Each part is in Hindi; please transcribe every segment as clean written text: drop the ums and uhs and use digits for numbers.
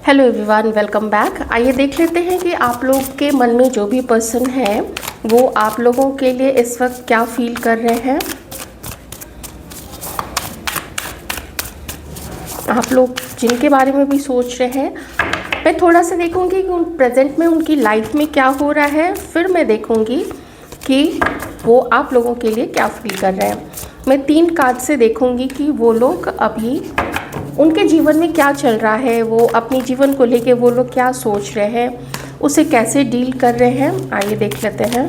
Hello everyone, welcome back. आइए देख लेते हैं कि आप लोग के मन में जो भी पर्सन है वो आप लोगों के लिए इस वक्त क्या फील कर रहे हैं। आप लोग जिनके बारे में भी सोच रहे हैं, मैं थोड़ा सा देखूंगी कि उन प्रेजेंट में उनकी लाइफ में क्या हो रहा है, फिर मैं देखूंगी कि वो आप लोगों के लिए क्या फील कर रहे हैं। मैं 3 कार्ड से देखूंगी कि वो लोग अभी उनके जीवन में क्या चल रहा है, वो अपने जीवन को लेके वो लोग क्या सोच रहे हैं, उसे कैसे डील कर रहे हैं। आइए देख लेते हैं।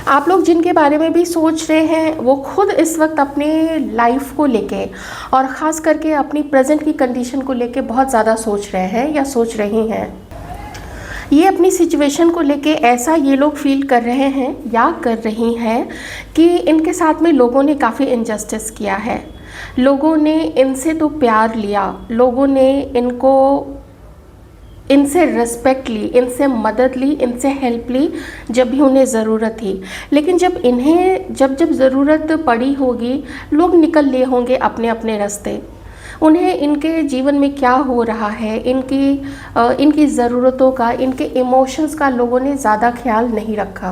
आप लोग जिनके बारे में भी सोच रहे हैं वो खुद इस वक्त अपने लाइफ को लेके और ख़ास करके अपनी प्रेजेंट की कंडीशन को लेके बहुत ज़्यादा सोच रहे हैं या सोच रही हैं। ये अपनी सिचुएशन को लेके ऐसा ये लोग फील कर रहे हैं या कर रही हैं कि इनके साथ में लोगों ने काफ़ी इनजस्टिस किया है। लोगों ने इनसे तो प्यार लिया, लोगों ने इनसे रिस्पेक्ट ली, इनसे मदद ली, इनसे हेल्प ली जब भी उन्हें ज़रूरत थी। लेकिन जब ज़रूरत पड़ी होगी, लोग निकल लिए होंगे अपने अपने रास्ते। उन्हें इनके जीवन में क्या हो रहा है, इनकी ज़रूरतों का, इनके इमोशंस का लोगों ने ज़्यादा ख्याल नहीं रखा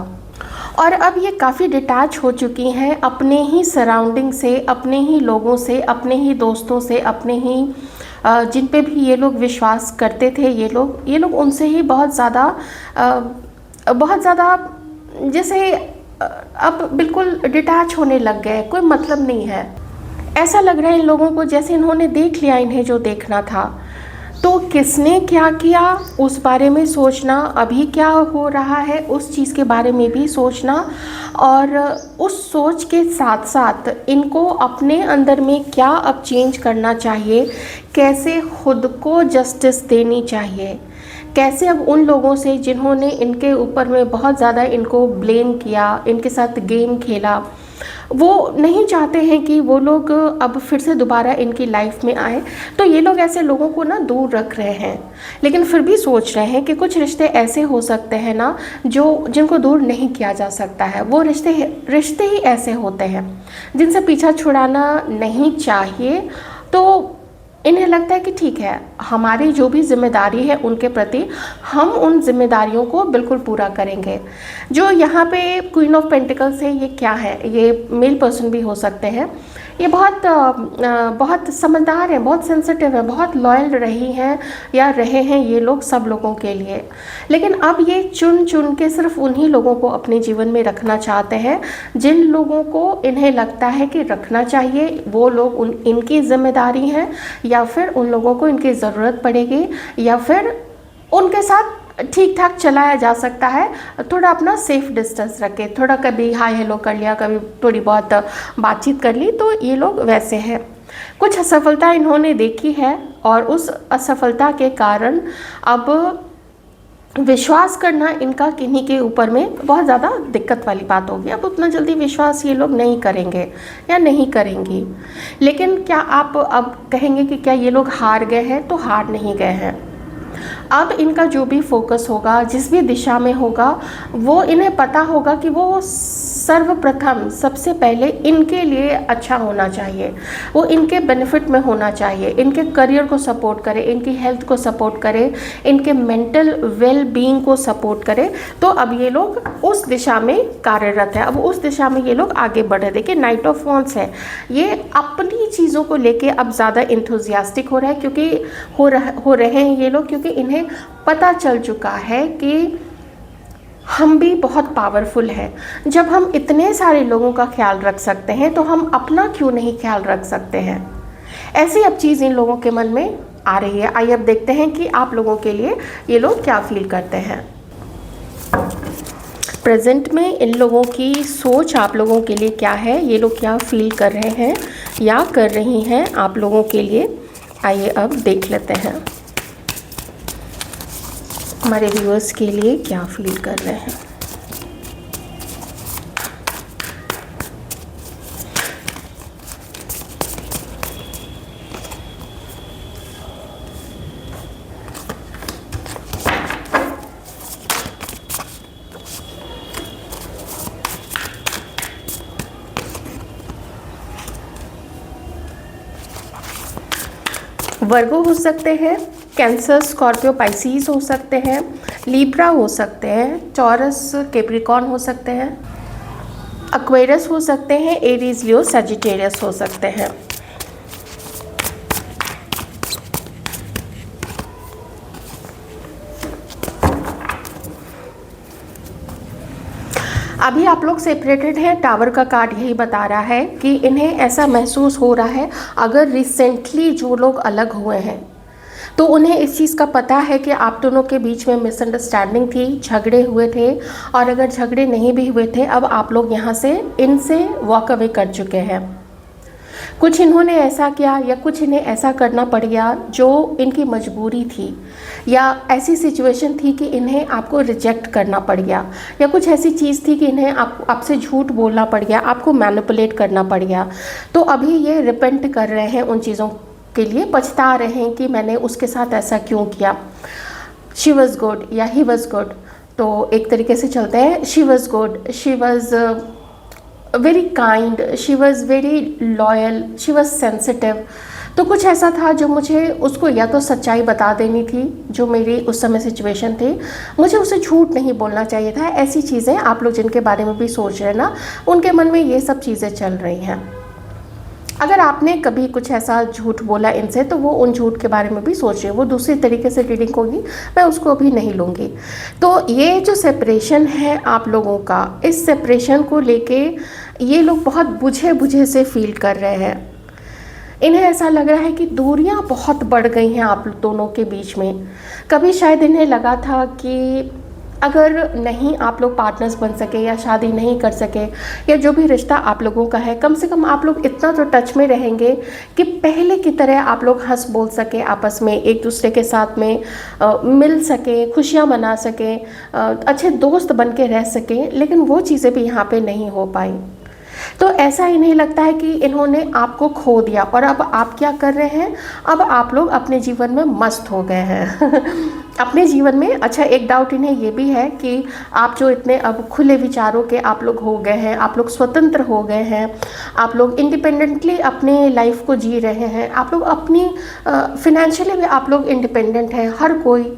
और अब ये काफ़ी डिटैच हो चुकी हैं अपने ही सराउंडिंग से, अपने ही लोगों से, अपने ही दोस्तों से, अपने ही जिन पे भी ये लोग विश्वास करते थे। ये लोग उनसे ही बहुत ज़्यादा जैसे अब बिल्कुल डिटैच होने लग गए। कोई मतलब नहीं है। ऐसा लग रहा है इन लोगों को जैसे इन्होंने देख लिया इन्हें जो देखना था। तो किसने क्या किया उस बारे में सोचना, अभी क्या हो रहा है उस चीज़ के बारे में भी सोचना, और उस सोच के साथ साथ इनको अपने अंदर में क्या अब चेंज करना चाहिए, कैसे खुद को जस्टिस देनी चाहिए, कैसे अब उन लोगों से जिन्होंने इनके ऊपर में बहुत ज़्यादा इनको ब्लेम किया, इनके साथ गेम खेला, वो नहीं चाहते हैं कि वो लोग अब फिर से दोबारा इनकी लाइफ में आए। तो ये लोग ऐसे लोगों को ना दूर रख रहे हैं, लेकिन फिर भी सोच रहे हैं कि कुछ रिश्ते ऐसे हो सकते हैं ना जिनको दूर नहीं किया जा सकता है। वो रिश्ते ही ऐसे होते हैं जिनसे पीछा छुड़ाना नहीं चाहिए। तो इन्हें लगता है कि ठीक है, हमारी जो भी जिम्मेदारी है उनके प्रति हम उन जिम्मेदारियों को बिल्कुल पूरा करेंगे। जो यहाँ पे क्वीन ऑफ पेंटिकल्स है, ये क्या है? ये मेल पर्सन भी हो सकते हैं। ये बहुत समझदार हैं, बहुत सेंसिटिव हैं, बहुत लॉयल रही हैं या रहे हैं ये लोग सब लोगों के लिए। लेकिन अब ये चुन चुन के सिर्फ उन्हीं लोगों को अपने जीवन में रखना चाहते हैं जिन लोगों को इन्हें लगता है कि रखना चाहिए। वो लोग इनकी जिम्मेदारी हैं या फिर उन लोगों को इनकी ज़रूरत पड़ेगी या फिर उनके साथ ठीक ठाक चलाया जा सकता है। थोड़ा अपना सेफ डिस्टेंस रखे, थोड़ा कभी हाय हेलो कर लिया, कभी थोड़ी बहुत बातचीत कर ली, तो ये लोग वैसे हैं। कुछ असफलता इन्होंने देखी है और उस असफलता के कारण अब विश्वास करना इनका किन्हीं के ऊपर में बहुत ज़्यादा दिक्कत वाली बात होगी। अब उतना जल्दी विश्वास ये लोग नहीं करेंगे या नहीं करेंगी। लेकिन क्या आप अब कहेंगे कि क्या ये लोग हार गए हैं? तो हार नहीं गए हैं। अब इनका जो भी फोकस होगा, जिस भी दिशा में होगा, वो इन्हें पता होगा कि वो सर्वप्रथम सबसे पहले इनके लिए अच्छा होना चाहिए, वो इनके बेनिफिट में होना चाहिए, इनके करियर को सपोर्ट करे, इनकी हेल्थ को सपोर्ट करे, इनके मेंटल वेल बीइंग को सपोर्ट करे। तो अब ये लोग उस दिशा में कार्यरत है, अब उस दिशा में ये लोग आगे बढ़ रहे। देखिए नाइट ऑफ वॉन्ड्स है, ये अपनी चीज़ों को लेके अब ज़्यादा इंथुजियास्टिक हो रहा है, क्योंकि हो रहे हैं ये लोग, क्योंकि इन्हें पता चल चुका है कि हम भी बहुत पावरफुल हैं। जब हम इतने सारे लोगों का ख्याल रख सकते हैं तो हम अपना क्यों नहीं ख्याल रख सकते हैं? ऐसी अब चीज़ इन लोगों के मन में आ रही है। आइए अब देखते हैं कि आप लोगों के लिए ये लोग क्या फील करते हैं। प्रेजेंट में इन लोगों की सोच आप लोगों के लिए क्या है, ये लोग क्या फील कर रहे हैं या कर रही हैं आप लोगों के लिए। आइए अब देख लेते हैं हमारे व्यूअर्स के लिए क्या फील कर रहे हैं। वर्गो हो सकते हैं, कैंसर, स्कॉर्पियो, पाइसिस हो सकते हैं, लिब्रा हो सकते हैं, टॉरस, कैप्रिकॉर्न हो सकते हैं, एक्वेरियस हो सकते हैं, एरीज, लियो, सजिटेरियस हो सकते हैं। अभी आप लोग सेपरेटेड हैं, टावर का कार्ड यही बता रहा है कि इन्हें ऐसा महसूस हो रहा है, अगर रिसेंटली जो लोग अलग हुए हैं तो उन्हें इस चीज़ का पता है कि आप दोनों के बीच में मिसअंडरस्टैंडिंग थी, झगड़े हुए थे, और अगर झगड़े नहीं भी हुए थे, अब आप लोग यहाँ से इनसे वॉक अवे कर चुके हैं। कुछ इन्होंने ऐसा किया या कुछ इन्हें ऐसा करना पड़ गया जो इनकी मजबूरी थी, या ऐसी सिचुएशन थी कि इन्हें आपको रिजेक्ट करना पड़ गया, या कुछ ऐसी चीज़ थी कि इन्हें आपसे झूठ बोलना पड़ गया, आपको मैनिपुलेट करना पड़ गया। तो अभी ये रिपेंट कर रहे हैं उन चीज़ों के लिए, पछता रहे हैं कि मैंने उसके साथ ऐसा क्यों किया। शी वॉज गुड या ही वॉज गुड, तो एक तरीके से चलते हैं। She was good, she was very kind, she was very loyal, she was sensitive. तो कुछ ऐसा था जो मुझे उसको या तो सच्चाई बता देनी थी, जो मेरी उस समय सिचुएशन थी, मुझे उसे झूठ नहीं बोलना चाहिए था। ऐसी चीज़ें आप लोग जिनके बारे में भी सोच रहे हैं ना, उनके मन में ये सब चीज़ें चल रही हैं। अगर आपने कभी कुछ ऐसा झूठ बोला इनसे, तो वो उन झूठ के बारे में भी सोच रहे हैं। वो दूसरी तरीके से रीडिंग होगी, मैं उसको अभी नहीं लूँगी। तो ये जो सेपरेशन है आप लोगों का, इस सेपरेशन को लेके ये लोग बहुत बुझे बुझे से फील कर रहे हैं। इन्हें ऐसा लग रहा है कि दूरियां बहुत बढ़ गई हैं आप दोनों के बीच में। कभी शायद इन्हें लगा था कि अगर नहीं आप लोग पार्टनर्स बन सके, या शादी नहीं कर सके, या जो भी रिश्ता आप लोगों का है, कम से कम आप लोग इतना तो टच में रहेंगे कि पहले की तरह आप लोग हंस बोल सके, आपस में एक दूसरे के साथ में मिल सके, खुशियाँ मना सके, अच्छे दोस्त बन के रह सकें। लेकिन वो चीज़ें भी यहाँ पे नहीं हो पाई। तो ऐसा इन्हें लगता है कि इन्होंने आपको खो दिया, और अब आप क्या कर रहे हैं, अब आप लोग अपने जीवन में मस्त हो गए हैं अपने जीवन में। अच्छा, एक डाउट इन्हें ये भी है कि आप जो इतने अब खुले विचारों के आप लोग हो गए हैं, आप लोग स्वतंत्र हो गए हैं, आप लोग इंडिपेंडेंटली अपने लाइफ को जी रहे हैं, आप लोग अपनी फिनेंशियली भी आप लोग इंडिपेंडेंट हैं, हर कोई।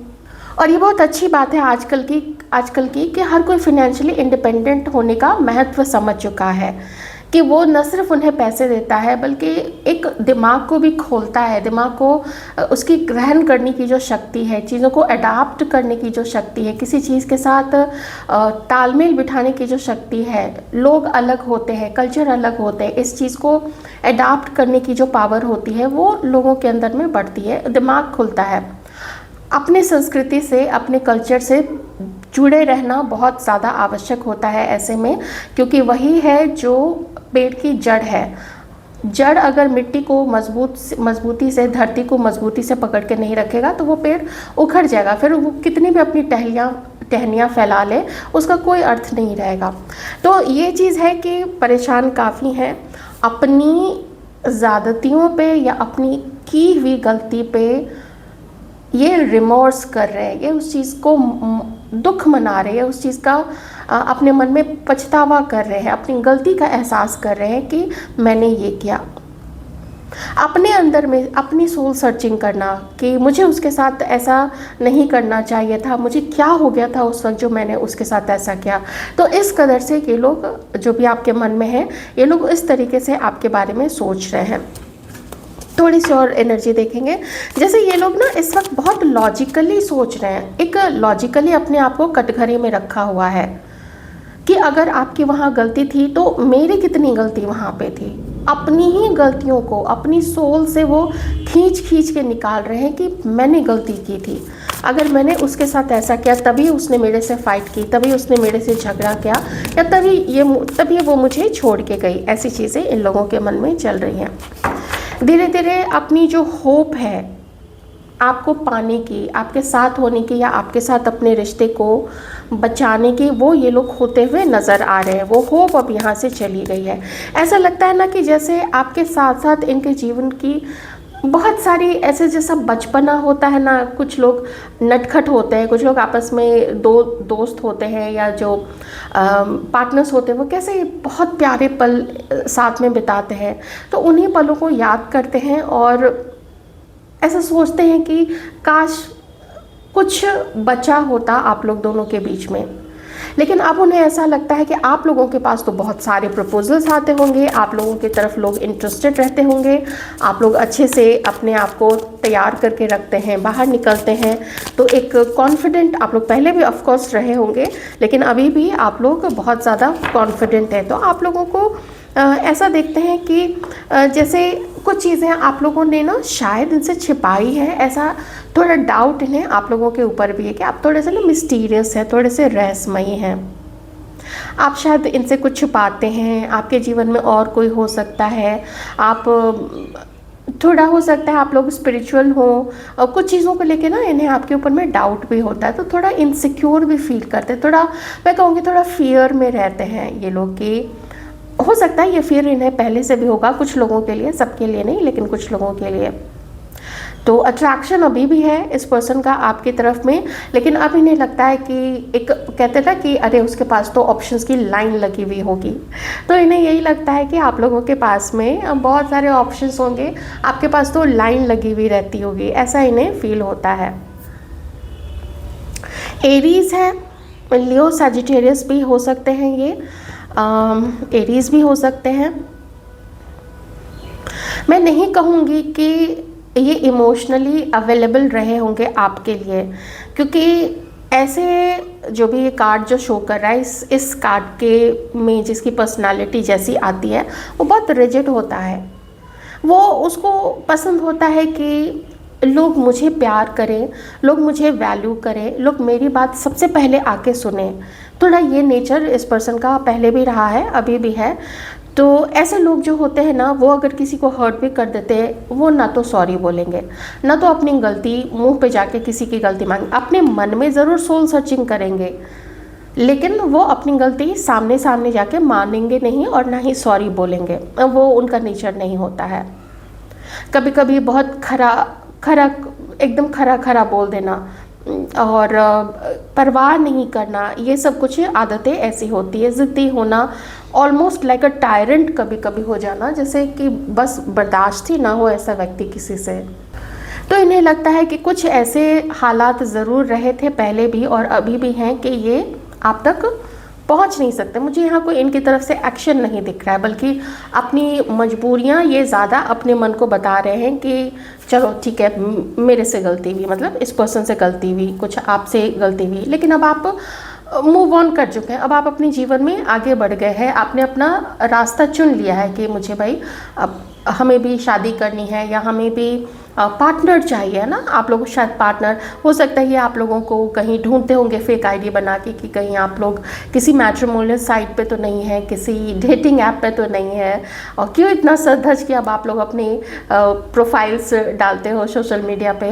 और ये बहुत अच्छी बात है आजकल की कि हर कोई फिनेंशियली इंडिपेंडेंट होने का महत्व समझ चुका है, कि वो न सिर्फ उन्हें पैसे देता है, बल्कि एक दिमाग को भी खोलता है, दिमाग को उसकी ग्रहण करने की जो शक्ति है, चीज़ों को अडाप्ट करने की जो शक्ति है, किसी चीज़ के साथ तालमेल बिठाने की जो शक्ति है। लोग अलग होते हैं, कल्चर अलग होते हैं, इस चीज़ को अडाप्ट करने की जो पावर होती है वो लोगों के अंदर में बढ़ती है, दिमाग खुलता है। अपने संस्कृति से, अपने कल्चर से जुड़े रहना बहुत ज़्यादा आवश्यक होता है ऐसे में, क्योंकि वही है जो पेड़ की जड़ है। जड़ अगर मिट्टी को मजबूती से, धरती को मजबूती से पकड़ के नहीं रखेगा तो वो पेड़ उखड़ जाएगा, फिर वो कितनी भी अपनी टहनियाँ फैला ले, उसका कोई अर्थ नहीं रहेगा। तो ये चीज़ है कि परेशान काफ़ी हैं अपनी ज़्यादतियों पे, या अपनी की हुई गलती पे ये रिमोर्स कर रहे हैं, ये उस चीज़ को दुख मना रहे हैं, उस चीज़ का अपने मन में पछतावा कर रहे हैं, अपनी गलती का एहसास कर रहे हैं कि मैंने ये किया। अपने अंदर में अपनी सोल सर्चिंग करना कि मुझे उसके साथ ऐसा नहीं करना चाहिए था, मुझे क्या हो गया था उस वक्त जो मैंने उसके साथ ऐसा किया। तो इस कदर से ये लोग, जो भी आपके मन में है, ये लोग इस तरीके से आपके बारे में सोच रहे हैं। थोड़ी सी और एनर्जी देखेंगे। जैसे ये लोग ना इस वक्त बहुत लॉजिकली सोच रहे हैं, एक लॉजिकली अपने आप को कटघरे में रखा हुआ है कि अगर आपकी वहाँ गलती थी तो मेरी कितनी गलती वहाँ पे थी। अपनी ही गलतियों को अपनी सोल से वो खींच खींच के निकाल रहे हैं कि मैंने गलती की थी, अगर मैंने उसके साथ ऐसा किया तभी उसने मेरे से फाइट की, तभी उसने मेरे से झगड़ा किया, या तभी वो मुझे छोड़ के गई। ऐसी चीज़ें इन लोगों के मन में चल रही हैं। धीरे धीरे अपनी जो होप है आपको पाने की, आपके साथ होने की, या आपके साथ अपने रिश्ते को बचाने की, वो ये लोग खोते हुए नज़र आ रहे हैं। वो होप अब यहाँ से चली गई है। ऐसा लगता है ना कि जैसे आपके साथ साथ इनके जीवन की बहुत सारी ऐसे, जैसा बचपना होता है ना, कुछ लोग नटखट होते हैं, कुछ लोग आपस में दोस्त होते हैं, या जो पार्टनर्स होते हैं, वो कैसे बहुत प्यारे पल साथ में बिताते हैं। तो उन्हीं पलों को याद करते हैं और ऐसा सोचते हैं कि काश कुछ बचा होता आप लोग दोनों के बीच में। लेकिन अब उन्हें ऐसा लगता है कि आप लोगों के पास तो बहुत सारे प्रपोजल्स आते होंगे, आप लोगों की तरफ लोग इंटरेस्टेड रहते होंगे, आप लोग अच्छे से अपने आप को तैयार करके रखते हैं, बाहर निकलते हैं, तो एक कॉन्फिडेंट आप लोग पहले भी ऑफ कोर्स रहे होंगे, लेकिन अभी भी आप लोग बहुत ज़्यादा कॉन्फिडेंट हैं। तो आप लोगों को ऐसा देखते हैं कि जैसे कुछ चीज़ें आप लोगों ने ना शायद इनसे छिपाई है, ऐसा थोड़ा डाउट इन्हें आप लोगों के ऊपर भी है कि आप थोड़े से ना मिस्टीरियस हैं, थोड़े से रहस्यमयी हैं, आप शायद इनसे कुछ छुपाते हैं, आपके जीवन में और कोई हो सकता है, आप थोड़ा हो सकता है आप लोग स्पिरिचुअल हो, और कुछ चीज़ों को लेके ना इन्हें आपके ऊपर में डाउट भी होता है, तो थोड़ा इनसिक्योर भी फील करते हैं, थोड़ा मैं कहूँगी थोड़ा फियर में रहते हैं ये लोग। कि हो सकता है ये फियर इन्हें पहले से भी होगा, कुछ लोगों के लिए, सबके लिए नहीं, लेकिन कुछ लोगों के लिए। तो अट्रैक्शन अभी भी है इस पर्सन का आपकी तरफ में, लेकिन अब इन्हें लगता है कि एक कहते ना कि अरे उसके पास तो ऑप्शंस की लाइन लगी हुई होगी, तो इन्हें यही लगता है कि आप लोगों के पास में बहुत सारे ऑप्शंस होंगे, आपके पास तो लाइन लगी हुई रहती होगी, ऐसा इन्हें फील होता है। एरीज है, लियो सजिटेरियस भी हो सकते हैं, ये एरीज भी हो सकते हैं। मैं नहीं कहूँगी कि ये इमोशनली अवेलेबल रहे होंगे आपके लिए, क्योंकि ऐसे जो भी ये कार्ड जो शो कर रहा है, इस कार्ड के में जिसकी पर्सनालिटी जैसी आती है वो बहुत रिजिड होता है। वो उसको पसंद होता है कि लोग मुझे प्यार करें, लोग मुझे वैल्यू करें, लोग मेरी बात सबसे पहले आके सुने। थोड़ा ये नेचर इस पर्सन का पहले भी रहा है, अभी भी है। तो ऐसे लोग जो होते हैं ना, वो अगर किसी को हर्ट भी कर देते हैं, वो ना तो सॉरी बोलेंगे, ना तो अपनी गलती मुंह पे जाके किसी की गलती मांगे, अपने मन में ज़रूर सोल सर्चिंग करेंगे, लेकिन वो अपनी गलती सामने सामने जाके मानेंगे नहीं और ना ही सॉरी बोलेंगे, वो उनका नेचर नहीं होता है। कभी कभी बहुत खरा एकदम खरा बोल देना और परवाह नहीं करना, ये सब कुछ आदतें ऐसी होती है। ज़िद्दी होना, ऑलमोस्ट लाइक अ टायरेंट कभी कभी हो जाना, जैसे कि बस बर्दाश्त ही ना हो ऐसा व्यक्ति किसी से। तो इन्हें लगता है कि कुछ ऐसे हालात ज़रूर रहे थे पहले भी और अभी भी हैं कि ये आप तक पहुंच नहीं सकते। मुझे यहाँ कोई इनकी तरफ से एक्शन नहीं दिख रहा है, बल्कि अपनी मजबूरियाँ ये ज़्यादा अपने मन को बता रहे हैं कि चलो ठीक है, मेरे से गलती हुई, मतलब इस पर्सन से गलती हुई, कुछ आपसे गलती हुई, लेकिन अब आप मूव ऑन कर चुके हैं, अब आप अपने जीवन में आगे बढ़ गए हैं, आपने अपना रास्ता चुन लिया है कि मुझे भाई अब हमें भी शादी करनी है या हमें भी पार्टनर चाहिए, है ना। आप लोग शायद पार्टनर हो सकता है, ये आप लोगों को कहीं ढूंढते होंगे फेक आईडी बना के कि कहीं आप लोग किसी मैट्रिमोनियल साइट पे तो नहीं है, किसी डेटिंग ऐप पे तो नहीं है, और क्यों इतना सधज कि अब आप लोग अपनी प्रोफाइल्स डालते हो सोशल मीडिया पे,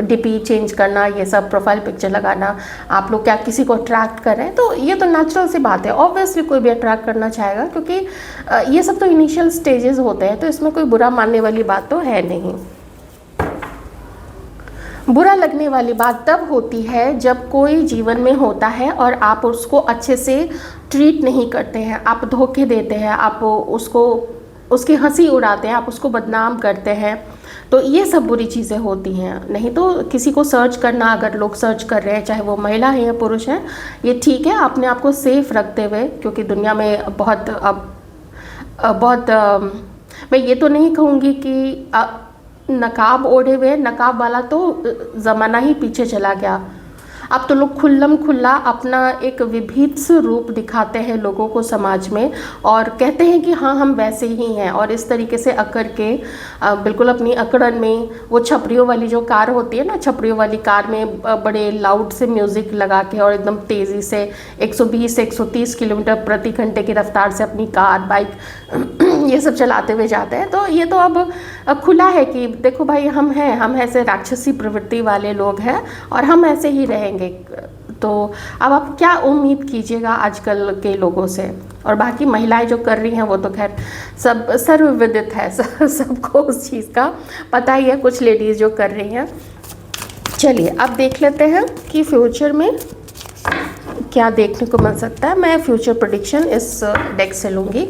डीपी चेंज करना, ये सब प्रोफाइल पिक्चर लगाना, आप लोग क्या किसी को अट्रैक्ट कर रहे हैं। तो ये तो नेचुरल सी बात है, ऑब्वियसली कोई भी अट्रैक्ट करना चाहेगा, क्योंकि ये सब तो इनिशियल स्टेजेस होते हैं, तो इसमें कोई बुरा मानने वाली बात तो है नहीं। बुरा लगने वाली बात तब होती है जब कोई जीवन में होता है और आप उसको अच्छे से ट्रीट नहीं करते हैं, आप धोखे देते हैं, आप उसको उसकी हंसी उड़ाते हैं, आप उसको बदनाम करते हैं, तो ये सब बुरी चीज़ें होती हैं। नहीं तो किसी को सर्च करना, अगर लोग सर्च कर रहे हैं, चाहे वो महिला है या पुरुष है, ये ठीक है अपने आप को सेफ रखते हुए, क्योंकि दुनिया में बहुत मैं ये तो नहीं कहूँगी कि नकाब ओढ़े हुए, नकाब वाला तो ज़माना ही पीछे चला गया। अब तो लोग खुल्लम खुल्ला अपना एक विभत्स रूप दिखाते हैं लोगों को समाज में और कहते हैं कि हाँ हम वैसे ही हैं, और इस तरीके से अकड़ के बिल्कुल अपनी अकड़न में वो छपरियों वाली जो कार होती है ना, छपरियों वाली कार में बड़े लाउड से म्यूज़िक लगा के और एकदम तेज़ी से 120 से 130 किलोमीटर प्रति घंटे की रफ्तार से अपनी कार बाइक ये सब चलाते हुए जाते हैं। तो ये तो अब खुला है कि देखो भाई हम ऐसे राक्षसी प्रवृत्ति वाले लोग हैं और हम ऐसे ही रहेंगे। तो अब आप क्या उम्मीद कीजिएगा आजकल के लोगों से। और बाकी महिलाएं जो कर रही हैं वो तो खैर सब सर्वविदित है, सबको उस चीज़ का पता ही है, कुछ लेडीज़ जो कर रही हैं। चलिए अब देख लेते हैं कि फ्यूचर में क्या देखने को मिल सकता है। मैं फ्यूचर प्रेडिक्शन इस डेक से लूँगी।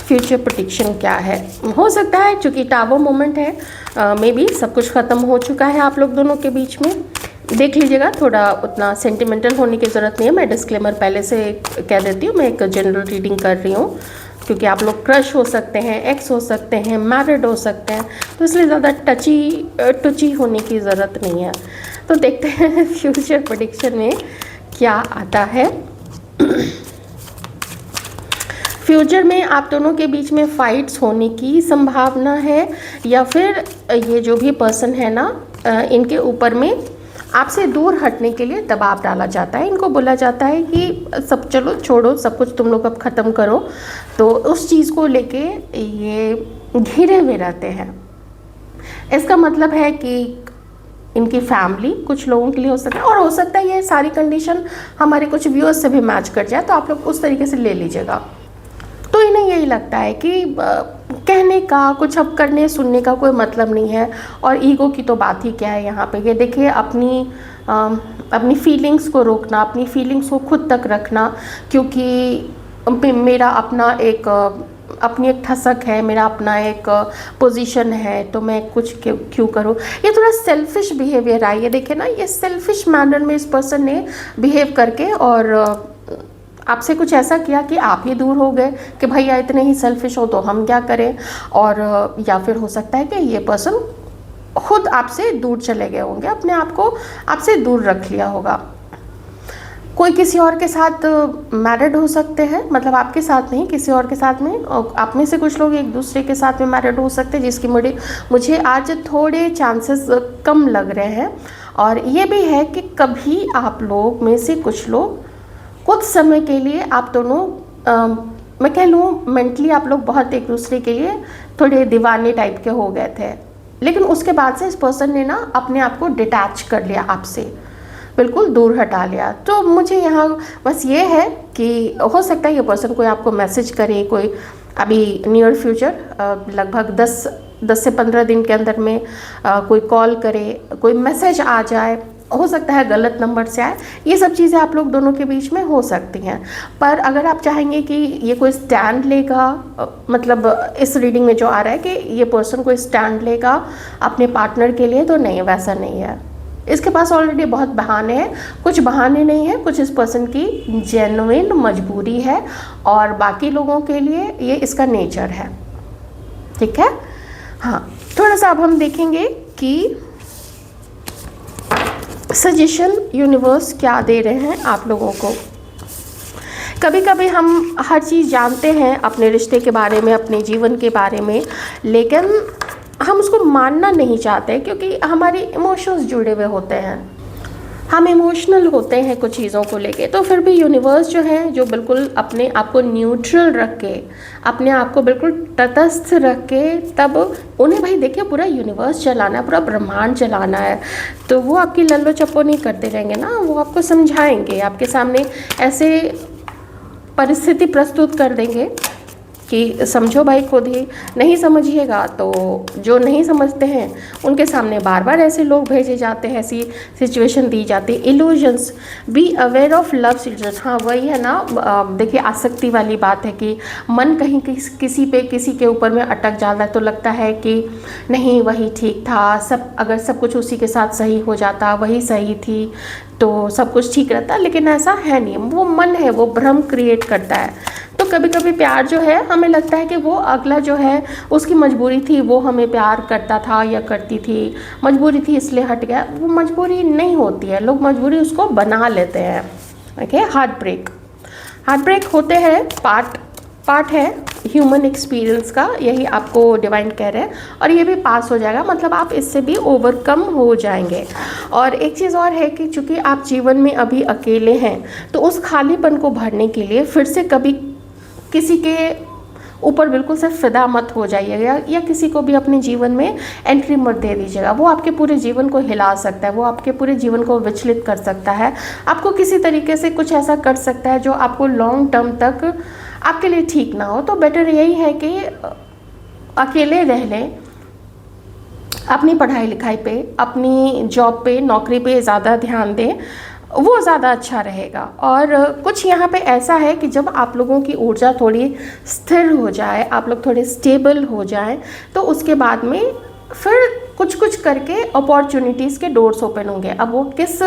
फ्यूचर प्रेडिक्शन क्या है। हो सकता है चूँकि टावर मोमेंट है, मे बी सब कुछ ख़त्म हो चुका है आप लोग दोनों के बीच में। देख लीजिएगा, थोड़ा उतना सेंटिमेंटल होने की ज़रूरत नहीं है। मैं डिस्क्लेमर पहले से कह देती हूँ, मैं एक जनरल रीडिंग कर रही हूँ, क्योंकि आप लोग क्रश हो सकते हैं, एक्स हो सकते हैं, मैरिड हो सकते हैं, तो इसलिए ज़्यादा टची होने की ज़रूरत नहीं है। तो देखते हैं फ्यूचर प्रेडिक्शन में क्या आता है। फ्यूचर में आप दोनों के बीच में फाइट्स होने की संभावना है, या फिर ये जो भी पर्सन है ना, इनके ऊपर में आपसे दूर हटने के लिए दबाव डाला जाता है। इनको बोला जाता है कि सब चलो छोड़ो, सब कुछ तुम लोग अब ख़त्म करो। तो उस चीज़ को लेके ये घिरे हुए रहते हैं। इसका मतलब है कि इनकी फैमिली कुछ लोगों के लिए हो सकता है, और हो सकता है ये सारी कंडीशन हमारे कुछ व्यूअर्स से भी मैच कर जाए, तो आप लोग उस तरीके से ले लीजिएगा। तो इन्हें यही लगता है कि कहने का, कुछ अब करने सुनने का कोई मतलब नहीं है, और ईगो की तो बात ही क्या है यहाँ पे। ये देखिए, अपनी फीलिंग्स को रोकना, अपनी फीलिंग्स को खुद तक रखना, क्योंकि मेरा अपना अपनी एक ठसक है, मेरा अपना एक पोजीशन है, तो मैं कुछ क्यों करूँ। ये थोड़ा सेल्फिश बिहेवियर है। ये देखिए ना, ये सेल्फिश मैनर में इस पर्सन ने बिहेव करके और आपसे कुछ ऐसा किया कि आप ही दूर हो गए कि भैया इतने ही सेल्फिश हो तो हम क्या करें। और या फिर हो सकता है कि ये पर्सन खुद आपसे दूर चले गए होंगे, अपने आप को आपसे दूर रख लिया होगा। कोई किसी और के साथ मैरिड हो सकते हैं, मतलब आपके साथ नहीं, किसी और के साथ में। और आप में से कुछ लोग एक दूसरे के साथ में मैरिड हो सकते हैं, जिसकी मुझे आज थोड़े चांसेस कम लग रहे हैं। और ये भी है कि कभी आप लोग में से कुछ लोग कुछ समय के लिए आप दोनों, मैं कह लूँ मेंटली आप लोग बहुत एक दूसरे के लिए थोड़े दीवाने टाइप के हो गए थे, लेकिन उसके बाद से इस पर्सन ने ना अपने आप को डिटैच कर लिया, आपसे बिल्कुल दूर हटा लिया। तो मुझे यहाँ बस ये है कि हो सकता है ये पर्सन कोई आपको मैसेज करे, कोई अभी नियर फ्यूचर लगभग 10 से 15 दिन के अंदर में कोई कॉल करे, कोई मैसेज आ जाए, हो सकता है गलत नंबर से आए। ये सब चीज़ें आप लोग दोनों के बीच में हो सकती हैं। पर अगर आप चाहेंगे कि ये कोई स्टैंड लेगा, मतलब इस रीडिंग में जो आ रहा है कि ये पर्सन कोई स्टैंड लेगा अपने पार्टनर के लिए, तो नहीं, वैसा नहीं है। इसके पास ऑलरेडी बहुत बहाने हैं। कुछ बहाने नहीं है, कुछ इस पर्सन की जेन्युइन मजबूरी है, और बाकी लोगों के लिए ये इसका नेचर है। ठीक है, हाँ। थोड़ा सा अब हम देखेंगे कि सजेशन यूनिवर्स क्या दे रहे हैं आप लोगों को। कभी कभी हम हर चीज़ जानते हैं अपने रिश्ते के बारे में, अपने जीवन के बारे में, लेकिन हम उसको मानना नहीं चाहते, क्योंकि हमारे इमोशंस जुड़े हुए होते हैं, हम इमोशनल होते हैं कुछ चीज़ों को लेके। तो फिर भी यूनिवर्स जो है, जो बिल्कुल अपने आप को न्यूट्रल रख के, अपने आप को बिल्कुल तटस्थ रख के, तब उन्हें भाई देखिए पूरा यूनिवर्स चलाना है, पूरा ब्रह्मांड चलाना है, तो वो आपकी लल्लो चप्पो नहीं करते रहेंगे ना। वो आपको समझाएंगे, आपके सामने ऐसे परिस्थिति प्रस्तुत कर देंगे कि समझो भाई, खुद ही नहीं समझिएगा तो जो नहीं समझते हैं उनके सामने बार बार ऐसे लोग भेजे जाते हैं, ऐसी सिचुएशन दी जाती है। Illusions, be aware of love illusion. हाँ, वही है ना, देखिए आसक्ति वाली बात है कि मन कहीं किसी के ऊपर में अटक जाता है, तो लगता है कि नहीं वही ठीक था, अगर सब कुछ उसी के साथ सही हो जाता, वही सही थी, तो सब कुछ ठीक रहता। लेकिन ऐसा है नहीं, वो मन है, वो भ्रम क्रिएट करता है। तो कभी कभी प्यार जो है, हमें लगता है कि वो अगला जो है उसकी मजबूरी थी, वो हमें प्यार करता था या करती थी, मजबूरी थी इसलिए हट गया। वो मजबूरी नहीं होती है, लोग मजबूरी उसको बना लेते हैं। ओके, हार्ट ब्रेक होते हैं, पार्ट है ह्यूमन एक्सपीरियंस का, यही आपको डिवाइन कह रहे हैं, और ये भी पास हो जाएगा, मतलब आप इससे भी ओवरकम हो जाएंगे। और एक चीज़ और है कि चूँकि आप जीवन में अभी अकेले हैं, तो उस खालीपन को भरने के लिए फिर से कभी किसी के ऊपर बिल्कुल से फिदा मत हो जाइएगा, या किसी को भी अपने जीवन में एंट्री मत दे दीजिएगा। वो आपके पूरे जीवन को हिला सकता है, वो आपके पूरे जीवन को विचलित कर सकता है, आपको किसी तरीके से कुछ ऐसा कर सकता है जो आपको लॉन्ग टर्म तक आपके लिए ठीक ना हो। तो बेटर यही है कि अकेले रह लें, अपनी पढ़ाई लिखाई पे, अपनी जॉब पे, नौकरी पे ज़्यादा ध्यान दें, वो ज़्यादा अच्छा रहेगा। और कुछ यहाँ पे ऐसा है कि जब आप लोगों की ऊर्जा थोड़ी स्थिर हो जाए, आप लोग थोड़े स्टेबल हो जाएं, तो उसके बाद में फिर कुछ कुछ करके अपॉर्चुनिटीज़ के डोर्स ओपन होंगे। अब वो किस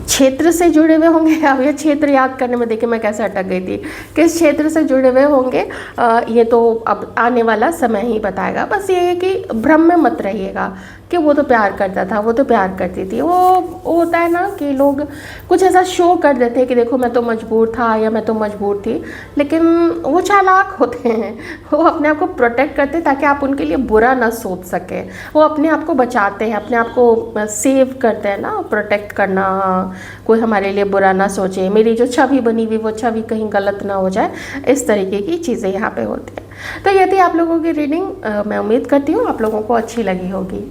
क्षेत्र से जुड़े हुए होंगे, अब ये क्षेत्र याद करने में देखिए मैं कैसे अटक गई थी, किस क्षेत्र से जुड़े हुए होंगे ये तो अब आने वाला समय ही बताएगा। बस ये है कि भ्रम में मत रहिएगा कि वो तो प्यार करता था, वो तो प्यार करती थी। वो होता है ना कि लोग कुछ ऐसा शो कर देते हैं कि देखो मैं तो मजबूर था या मैं तो मजबूर थी, लेकिन वो चालाक होते हैं, वो अपने आप को प्रोटेक्ट करते हैं ताकि आप उनके लिए बुरा ना सोच सकें। वो अपने आप को बचाते हैं, अपने आप को सेव करते हैं ना, प्रोटेक्ट करना, कोई हमारे लिए बुरा ना सोचे, मेरी जो छवि बनी हुई वो छवि कहीं गलत ना हो जाए, इस तरीके की चीज़ें यहाँ पे होती हैं। तो यदि आप लोगों की रीडिंग मैं उम्मीद करती हूँ आप लोगों को अच्छी लगी होगी।